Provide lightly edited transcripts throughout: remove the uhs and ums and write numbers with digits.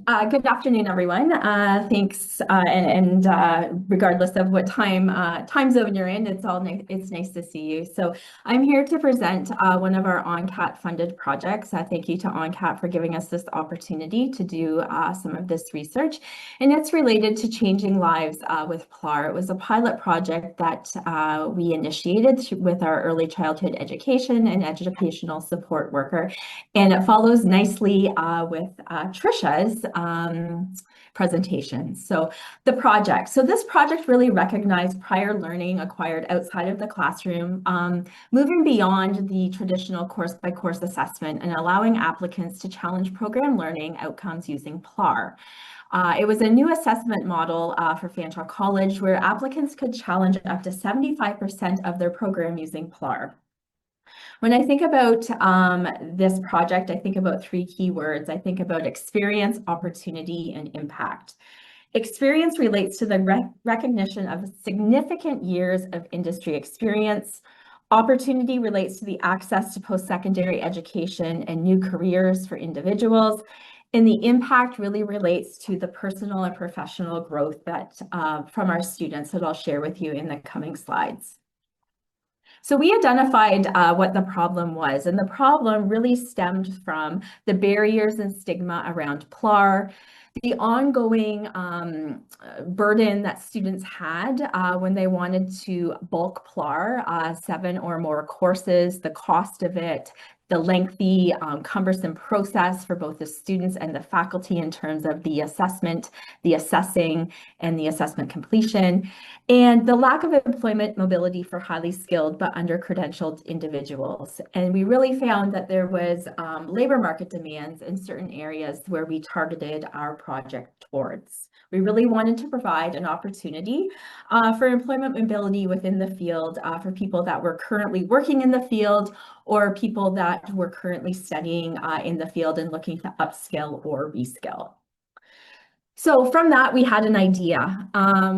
Good afternoon, everyone. Thanks, and regardless of what time zone you're in, it's nice to see you. So I'm here to present one of our ONCAT funded projects. Thank you to ONCAT for giving us this opportunity to do some of this research, and it's related to changing lives with PLAR. It was a pilot project that we initiated with our early childhood education and educational support worker, and it follows nicely with Trisha's presentation. So this project really recognized prior learning acquired outside of the classroom, moving beyond the traditional course-by-course assessment and allowing applicants to challenge program learning outcomes using PLAR. It was a new assessment model for Fanshawe College where applicants could challenge up to 75% of their program using PLAR. When I think about this project, I think about three key words. I think about experience, opportunity, and impact. Experience relates to the recognition of significant years of industry experience. Opportunity relates to the access to post-secondary education and new careers for individuals. And the impact really relates to the personal and professional growth that from our students that I'll share with you in the coming slides. So we identified what the problem was, and the problem really stemmed from the barriers and stigma around PLAR, the ongoing burden that students had when they wanted to bulk PLAR 7 or more courses, the cost of it, the lengthy, cumbersome process for both the students and the faculty in terms of the assessment, the assessing, and the assessment completion, and the lack of employment mobility for highly skilled but under-credentialed individuals. And we really found that there was labor market demands in certain areas where we targeted our project towards. We really wanted to provide an opportunity for employment mobility within the field for people that were currently working in the field or people that were currently studying in the field and looking to upskill or reskill. So from that, we had an idea.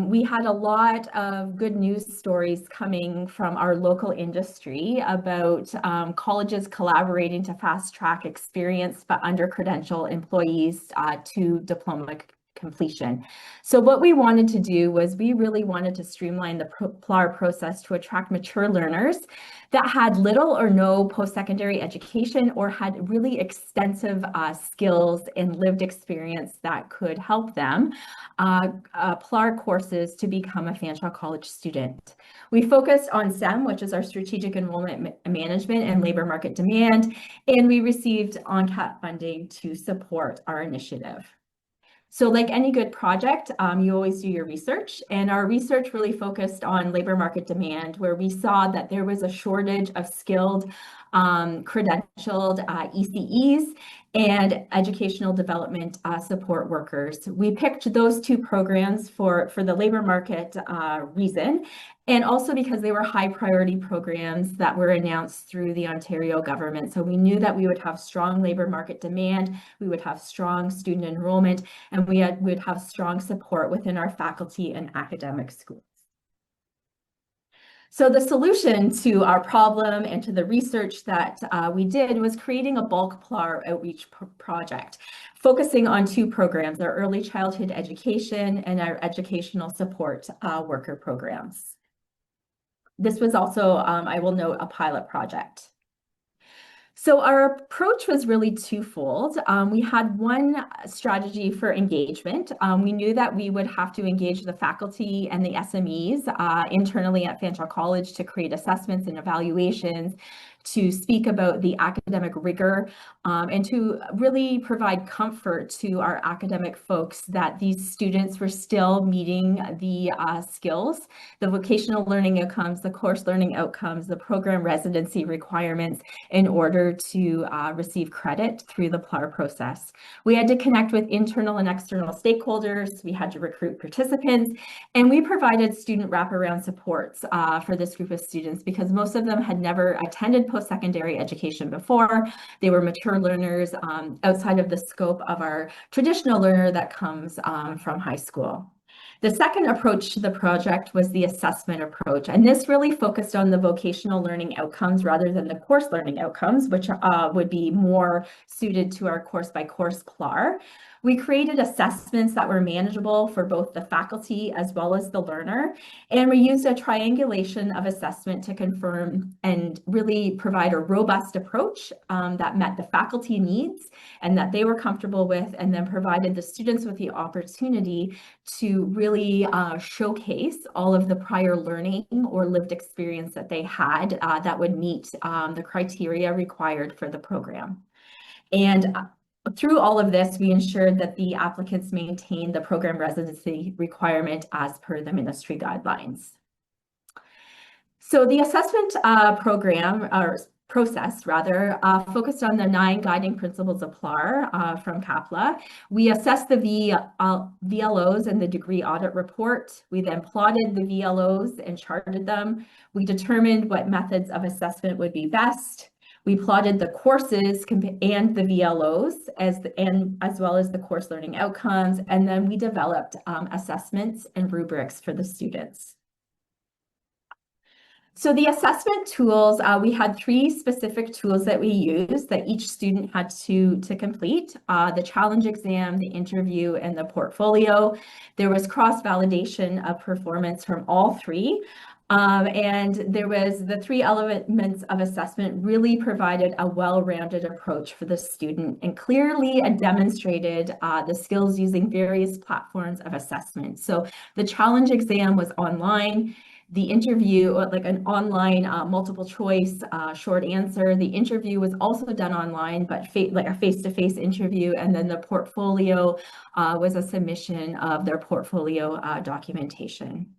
We had a lot of good news stories coming from our local industry about colleges collaborating to fast track experienced but under-credentialed employees to diploma completion. So what we wanted to do was we really wanted to streamline the PLAR process to attract mature learners that had little or no post-secondary education or had really extensive skills and lived experience that could help them PLAR courses to become a Fanshawe College student. We focused on STEM, which is our strategic enrollment management and labor market demand, and we received ONCAT funding to support our initiative. So like any good project, you always do your research, and our research really focused on labor market demand, where we saw that there was a shortage of skilled, credentialed ECEs and educational development support workers. We picked those two programs for the labor market reason, and also because they were high priority programs that were announced through the Ontario government. So we knew that we would have strong labor market demand, we would have strong student enrollment, and we would have strong support within our faculty and academic schools. So the solution to our problem and to the research that we did was creating a bulk PLAR outreach project, focusing on two programs, our early childhood education and our educational support worker programs. This was also, I will note, a pilot project. So our approach was really twofold. We had one strategy for engagement. We knew that we would have to engage the faculty and the SMEs internally at Fanshawe College to create assessments and evaluations, to speak about the academic rigor, and to really provide comfort to our academic folks that these students were still meeting the skills, the vocational learning outcomes, the course learning outcomes, the program residency requirements in order to receive credit through the PLAR process. We had to connect with internal and external stakeholders, we had to recruit participants, and we provided student wraparound supports for this group of students because most of them had never attended post-secondary education before. They were mature learners outside of the scope of our traditional learner that comes from high school. The second approach to the project was the assessment approach, and this really focused on the vocational learning outcomes rather than the course learning outcomes, which would be more suited to our course-by-course PLAR. We created assessments that were manageable for both the faculty as well as the learner. And we used a triangulation of assessment to confirm and really provide a robust approach that met the faculty needs and that they were comfortable with, and then provided the students with the opportunity to really showcase all of the prior learning or lived experience that they had that would meet the criteria required for the program. And through all of this, we ensured that the applicants maintained the program residency requirement as per the ministry guidelines. So the assessment program, or process rather, focused on the 9 guiding principles of PLAR from CAPLA. We assessed the VLOs and the degree audit report. We then plotted the VLOs and charted them. We determined what methods of assessment would be best. We plotted the courses and the VLOs as well as the course learning outcomes, and then we developed assessments and rubrics for the students. So the assessment tools, we had 3 specific tools that we used that each student had to complete: the challenge exam, the interview, and the portfolio. There was cross-validation of performance from all 3. And there was the 3 elements of assessment really provided a well-rounded approach for the student and clearly demonstrated the skills using various platforms of assessment. So the challenge exam was online. The interview, like an online multiple choice short answer. The interview was also done online, but like a face-to-face interview. And then the portfolio was a submission of their portfolio documentation.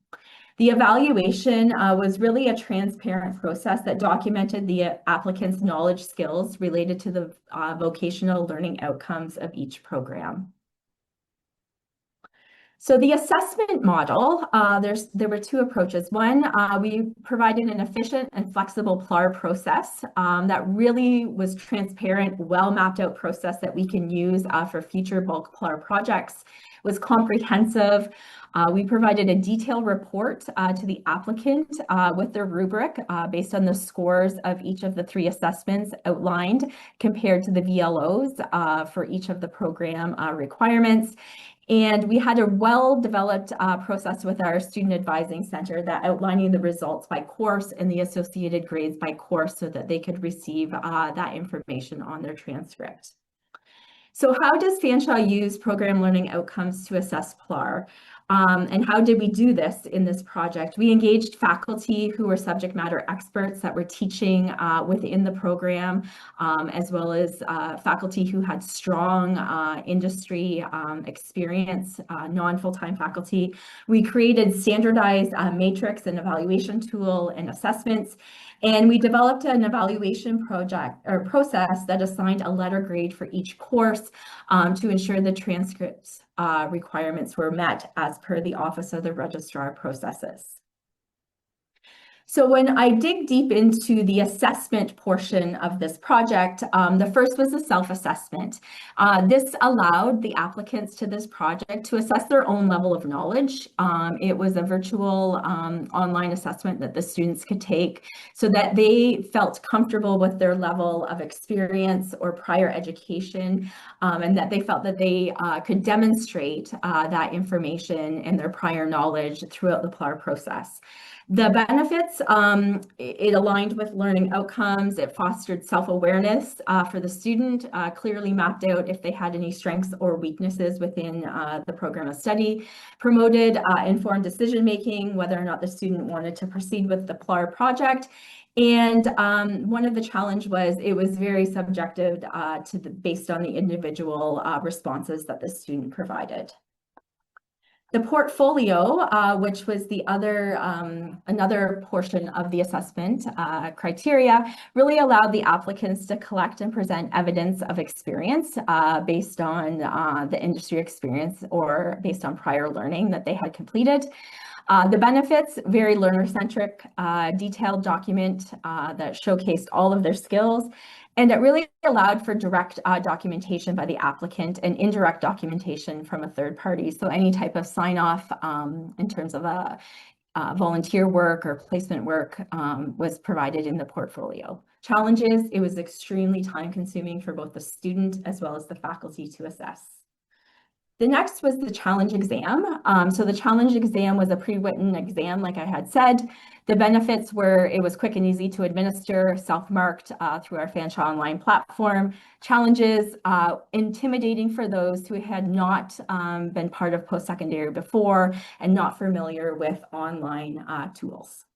The evaluation was really a transparent process that documented the applicant's knowledge skills related to the vocational learning outcomes of each program. So the assessment model, there were 2 approaches. One, we provided an efficient and flexible PLAR process that really was transparent, well mapped out process that we can use for future bulk PLAR projects. It was comprehensive. We provided a detailed report to the applicant with their rubric based on the scores of each of the 3 assessments outlined compared to the VLOs for each of the program requirements. And we had a well-developed process with our student advising center that outlining the results by course and the associated grades by course so that they could receive that information on their transcript. So how does Fanshawe use program learning outcomes to assess PLAR? And how did we do this in this project? We engaged faculty who were subject matter experts that were teaching within the program, as well as faculty who had strong industry experience, non-full-time faculty. We created standardized matrix and evaluation tool and assessments. And we developed an evaluation project or process that assigned a letter grade for each course to ensure the transcripts requirements were met as per the Office of the Registrar processes. So when I dig deep into the assessment portion of this project, the first was the self-assessment. This allowed the applicants to this project to assess their own level of knowledge. It was a virtual online assessment that the students could take so that they felt comfortable with their level of experience or prior education, and that they felt that they could demonstrate that information and their prior knowledge throughout the PLAR process. The benefits, it aligned with learning outcomes, it fostered self-awareness for the student, clearly mapped out if they had any strengths or weaknesses within the program of study, promoted informed decision-making, whether or not the student wanted to proceed with the PLAR project. And one of the challenge was it was very subjective based on the individual responses that the student provided. The portfolio, which was the other another portion of the assessment criteria, really allowed the applicants to collect and present evidence of experience based on the industry experience or based on prior learning that they had completed. The benefits, very learner-centric, detailed document that showcased all of their skills. And it really allowed for direct documentation by the applicant and indirect documentation from a third party. So any type of sign-off in terms of volunteer work or placement work was provided in the portfolio. Challenges, it was extremely time-consuming for both the student as well as the faculty to assess. The next was the challenge exam. So the challenge exam was a pre-written exam, like I had said. The benefits were it was quick and easy to administer, self-marked through our Fanshawe online platform. Challenges, intimidating for those who had not been part of post-secondary before and not familiar with online tools.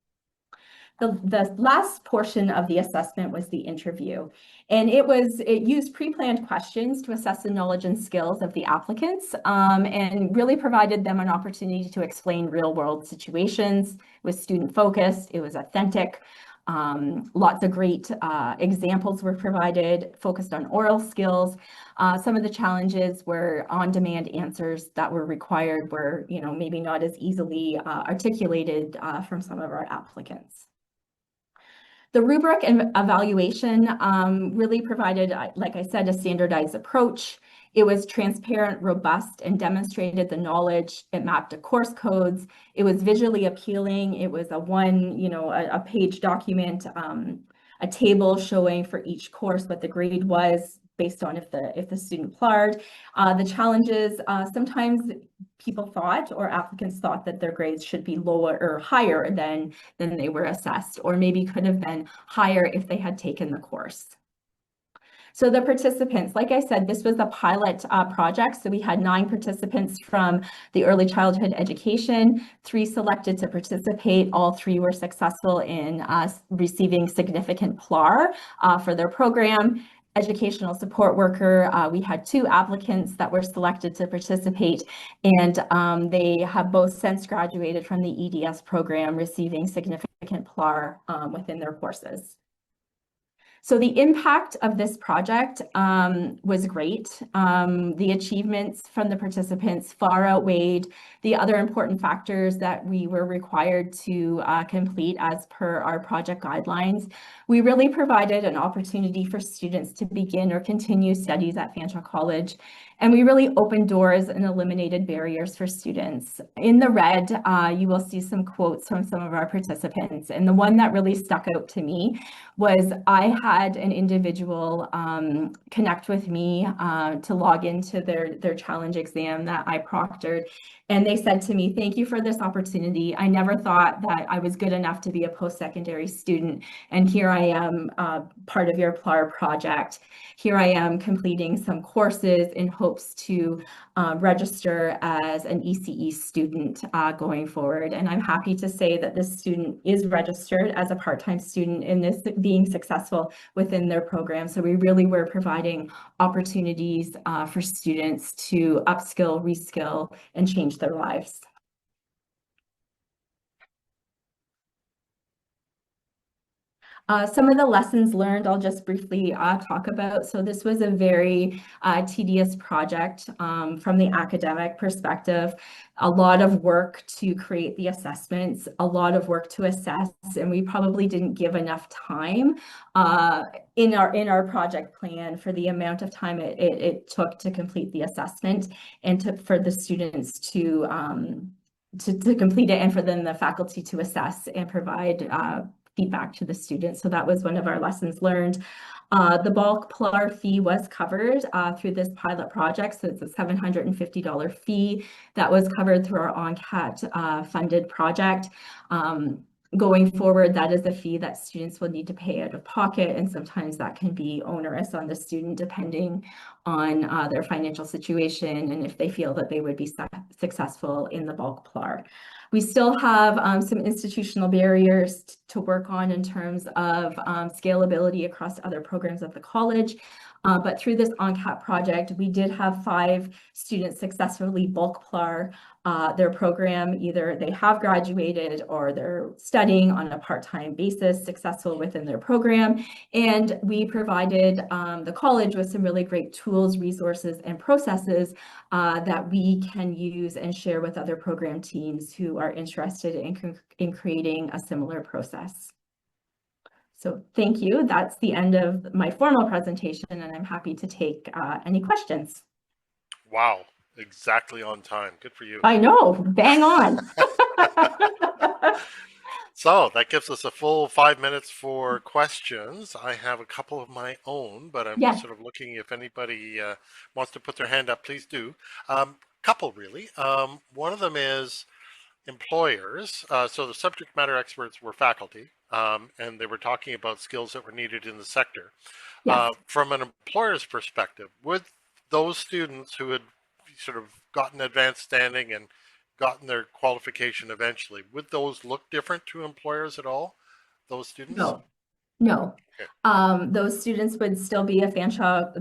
The last portion of the assessment was the interview. And it used pre-planned questions to assess the knowledge and skills of the applicants and really provided them an opportunity to explain real world situations. It was student focused, it was authentic. Lots of great examples were provided, focused on oral skills. Some of the challenges were on-demand answers that were required were, maybe not as easily articulated from some of our applicants. The rubric and evaluation really provided, like I said, a standardized approach. It was transparent, robust, and demonstrated the knowledge. It mapped to course codes. It was visually appealing. It was a page document, a table showing for each course what the grade was based on if the student PLAR'd. The challenges, sometimes people thought or applicants thought that their grades should be lower or higher than they were assessed, or maybe could have been higher if they had taken the course. So the participants, like I said, this was a pilot project. So we had 9 participants from the early childhood education, 3 selected to participate. All 3 were successful in receiving significant PLAR for their program. Educational support worker, we had 2 applicants that were selected to participate, and they have both since graduated from the EDS program, receiving significant PLAR within their courses. So the impact of this project was great. The achievements from the participants far outweighed the other important factors that we were required to complete as per our project guidelines. We really provided an opportunity for students to begin or continue studies at Fanshawe College, and we really opened doors and eliminated barriers for students. In the red, you will see some quotes from some of our participants, and the one that really stuck out to me was I had an individual connect with me to log into their challenge exam that I proctored. And they said to me, "Thank you for this opportunity. I never thought that I was good enough to be a post-secondary student. And here I am, part of your PLAR project. Here I am completing some courses in hopes to register as an ECE student going forward." And I'm happy to say that this student is registered as a part-time student in this being successful within their program. So we really were providing opportunities for students to upskill, reskill, and change their lives. Some of the lessons learned, I'll just briefly talk about. So this was a very tedious project from the academic perspective. A lot of work to create the assessments, a lot of work to assess, and we probably didn't give enough time in our project plan for the amount of time it took to complete the assessment and for the students to complete it, and for then the faculty to assess and provide feedback to the students. So that was one of our lessons learned. The bulk PLAR fee was covered through this pilot project. So it's a $750 fee that was covered through our ONCAT funded project. Going forward, that is a fee that students will need to pay out of pocket, and sometimes that can be onerous on the student depending on their financial situation and if they feel that they would be successful in the bulk PLAR. We still have some institutional barriers to work on in terms of scalability across other programs of the college. But through this ONCAT project, we did have 5 students successfully bulk PLAR their program. Either they have graduated or they're studying on a part-time basis, successful within their program. And we provided the college with some really great tools, resources, and processes that we can use and share with other program teams who are interested in creating a similar process. So thank you. That's the end of my formal presentation, and I'm happy to take any questions. Wow, exactly on time. Good for you. I know, bang on. So that gives us a full 5 minutes for questions. I have a couple of my own, but I'm just sort of looking if anybody wants to put their hand up, please do. couple really. One of them is employers. So the subject matter experts were faculty, and they were talking about skills that were needed in the sector. Yes. From an employer's perspective, would those students who had sort of gotten advanced standing and gotten their qualification eventually, would those look different to employers at all, those students? No. No. Okay. Those students would still be a Fanshawe,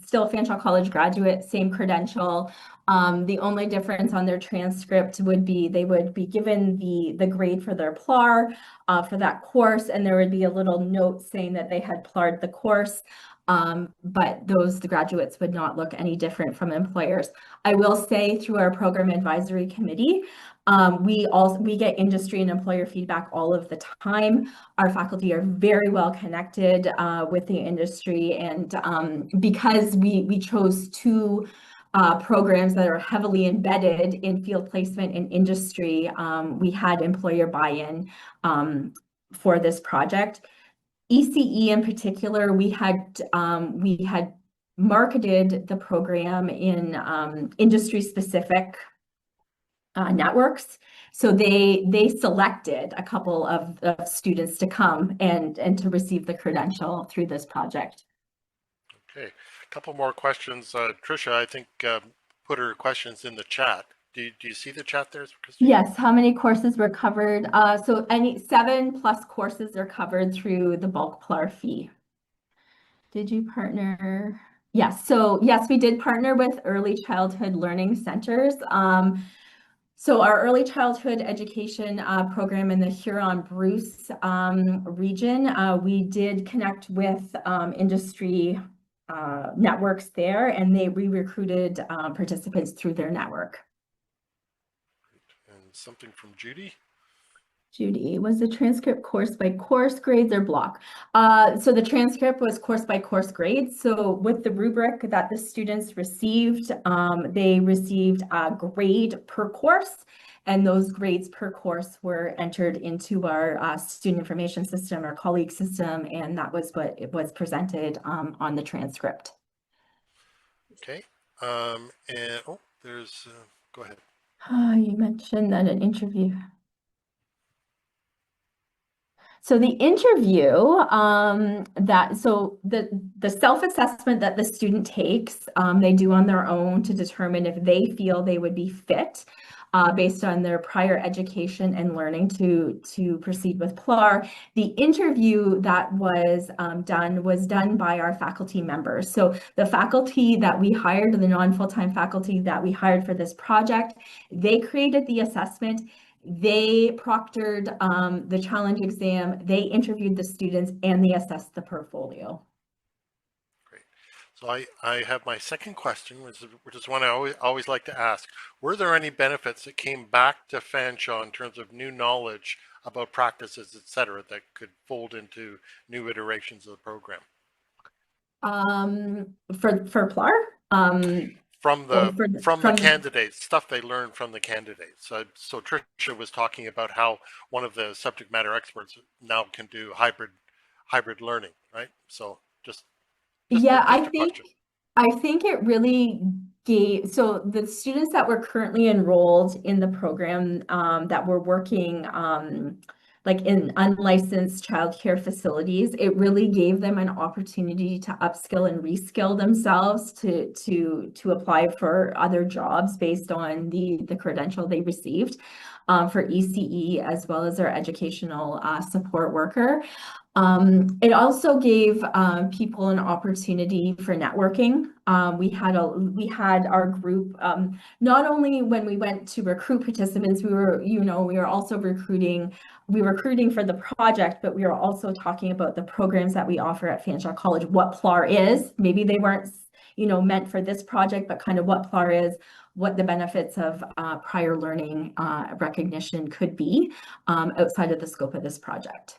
still Fanshawe College graduate, same credential. The only difference on their transcript would be they would be given the grade for their PLAR for that course, and there would be a little note saying that they had PLAR'd the course. But the graduates would not look any different from employers. I will say through our program advisory committee, we get industry and employer feedback all of the time. Our faculty are very well connected with the industry, and because we chose two programs that are heavily embedded in field placement and industry, we had employer buy-in for this project. ECE in particular, we had marketed the program in industry-specific networks. So they selected a couple of students to come and to receive the credential through this project. Okay, a couple more questions. Tricia, I think, put her questions in the chat. Do you see the chat there, Christine? Yes, how many courses were covered? So 7+ courses are covered through the bulk PLAR fee. Did you partner? Yes, so yes, we did partner with early childhood learning centers. So our early childhood education program in the Huron-Bruce region, we did connect with industry networks there, and we recruited participants through their network. And something from Judy. Judy, was the transcript course by course, grades, or block? So the transcript was course by course grades. So with the rubric that the students received, they received a grade per course, and those grades per course were entered into our student information system, our colleague system, and that was what it was presented on the transcript. Okay, and there's, go ahead. You mentioned that an interview. So the interview, the self-assessment that the student takes, they do on their own to determine if they feel they would be fit based on their prior education and learning to proceed with PLAR. The interview that was done by our faculty members. So the faculty that we hired, the non-full-time faculty that we hired for this project, they created the assessment. They proctored the challenge exam, they interviewed the students, and they assessed the portfolio. Great. So I have my second question, which is one I always like to ask. Were there any benefits that came back to Fanshawe in terms of new knowledge about practices, et cetera, that could fold into new iterations of the program? For PLAR? From the candidates, stuff they learned from the candidates. So Tricia was talking about how one of the subject matter experts now can do hybrid learning, right? So just yeah, just I think it really gave, so the students that were currently enrolled in the program that were working like in unlicensed childcare facilities, it really gave them an opportunity to upskill and reskill themselves to apply for other jobs based on the credential they received for ECE as well as our educational support worker. It also gave people an opportunity for networking. We had our group, not only when we went to recruit participants, we were also recruiting for the project, but we were also talking about the programs that we offer at Fanshawe College, what PLAR is. Maybe they weren't, meant for this project, but kind of what PLAR is, what the benefits of prior learning recognition could be outside of the scope of this project.